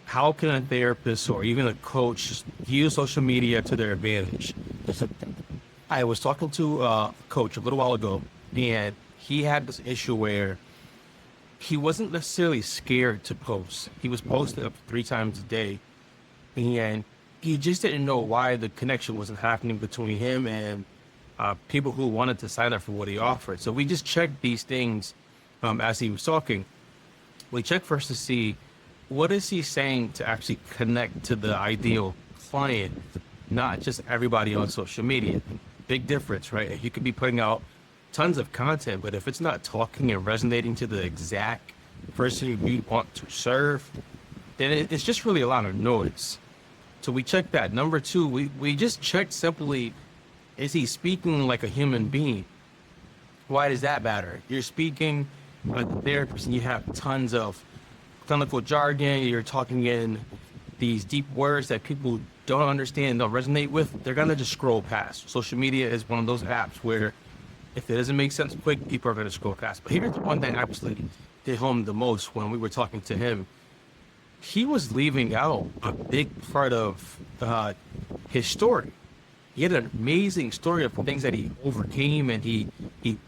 how can a therapist or even a coach use social media to their advantage? I was talking to a coach a little while ago, and he had this issue where he wasn't necessarily scared to post. He was posting up 3 times a day, and he just didn't know why the connection wasn't happening between him and people who wanted to sign up for what he offered. So we just checked these things as he was talking. We checked first to see what is he saying to actually connect to the ideal client, not just everybody on social media. Big difference, right? You could be putting out tons of content, but if it's not talking and resonating to the exact person you want to serve, then it's just really a lot of noise. So we checked that. Number two, we just checked simply, is he speaking like a human being? Why does that matter? You're speaking like a therapist and you have tons of clinical jargon, you're talking in these deep words that people don't understand, don't resonate with, they're gonna just scroll past. Social media is one of those apps where if it doesn't make sense quick, people are gonna scroll past. But here's the one that actually hit home the most when we were talking to him. He was leaving out a big part of his story. He had an amazing story of things that he overcame and he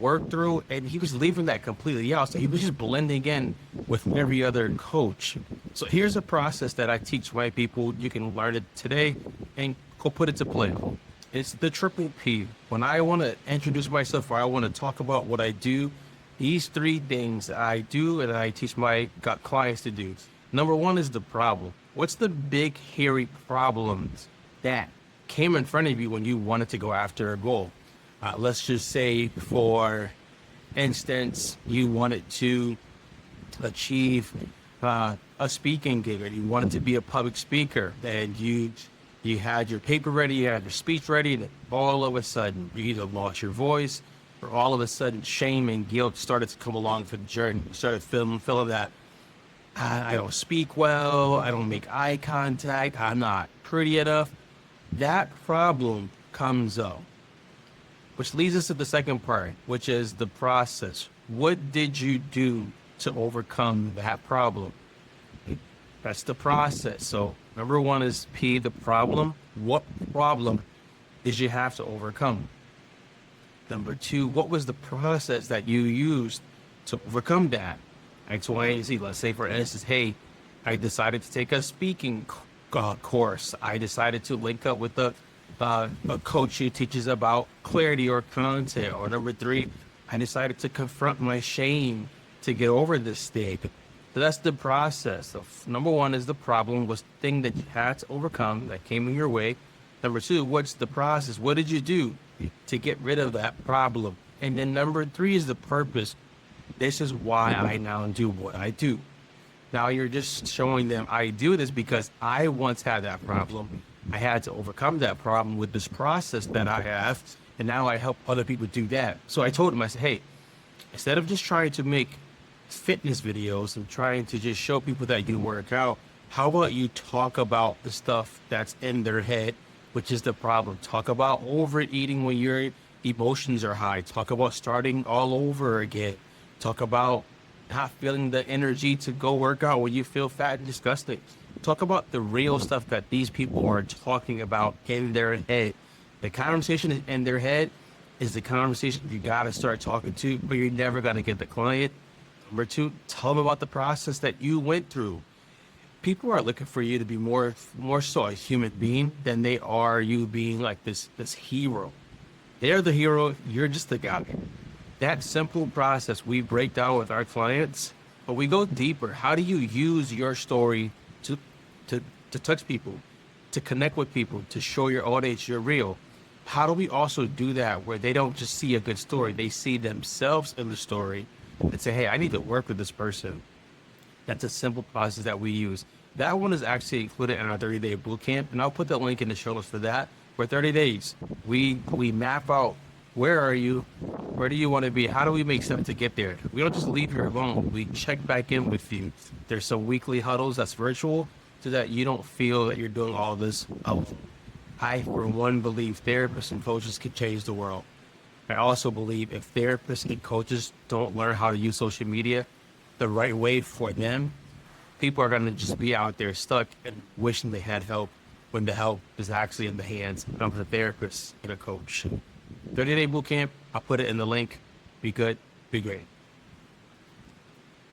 worked through, and he was leaving that completely out. So he was just blending in with every other coach. So here's a process that I teach my people. You can learn it today and go put it to play. It's the triple P. When I want to introduce myself or I want to talk about what I do, these 3 things I do and I teach my clients to do. Number 1 is the problem. What's the big, hairy problems that came in front of you when you wanted to go after a goal? Let's just say, for instance, you wanted to achieve a speaking gig, or you wanted to be a public speaker, and you had your paper ready, you had your speech ready, and all of a sudden you either lost your voice, or all of a sudden shame and guilt started to come along for the journey. You started feeling that I don't speak well, I don't make eye contact, I'm not pretty enough. That problem comes up, which leads us to the second part, which is the process. What did you do to overcome that problem? That's the process. So number 1 is P, the problem. What problem did you have to overcome? Number 2, what was the process that you used to overcome that? X, Y, and Z. Let's say, for instance, hey, I decided to take a speaking course. I decided to link up with a coach who teaches about clarity or content. Or number 3, I decided to confront my shame to get over this thing. So that's the process. So number 1 is the problem, was the thing that you had to overcome that came in your way. Number 2, what's the process? What did you do to get rid of that problem? And then number 3 is the purpose. This is why I now do what I do. Now you're just showing them I do this because I once had that problem. I had to overcome that problem with this process that I have, and now I help other people do that. So I told him, I said, hey, instead of just trying to make fitness videos and trying to just show people that you work out, how about you talk about the stuff that's in their head, which is the problem. Talk about overeating when your emotions are high. Talk about starting all over again. Talk about not feeling the energy to go work out when you feel fat and disgusting. Talk about the real stuff that these people are talking about in their head. The conversation in their head is the conversation you got to start talking to, but you're never going to get the client. Number 2, tell them about the process that you went through. People are looking for you to be more so a human being than they are you being like this hero. They're the hero, you're just the guy. That simple process we break down with our clients, but we go deeper. How do you use your story to touch people, to connect with people, to show your audience you're real? How do we also do that where they don't just see a good story, they see themselves in the story and say, hey, I need to work with this person? That's a simple process that we use. That one is actually included in our 30-day bootcamp, and I'll put the link in the show notes for that. For 30 days, we map out, where are you? Where do you want to be? How do we make steps to get there? We don't just leave you alone. We check back in with you. There's some weekly huddles that's virtual so that you don't feel that you're doing all this alone. I, for one, believe therapists and coaches can change the world. I also believe if therapists and coaches don't learn how to use social media the right way for them, people are going to just be out there stuck and wishing they had help when the help is actually in the hands of a therapist and a coach. 30-day boot camp, I'll put it in the link. Be good, be great.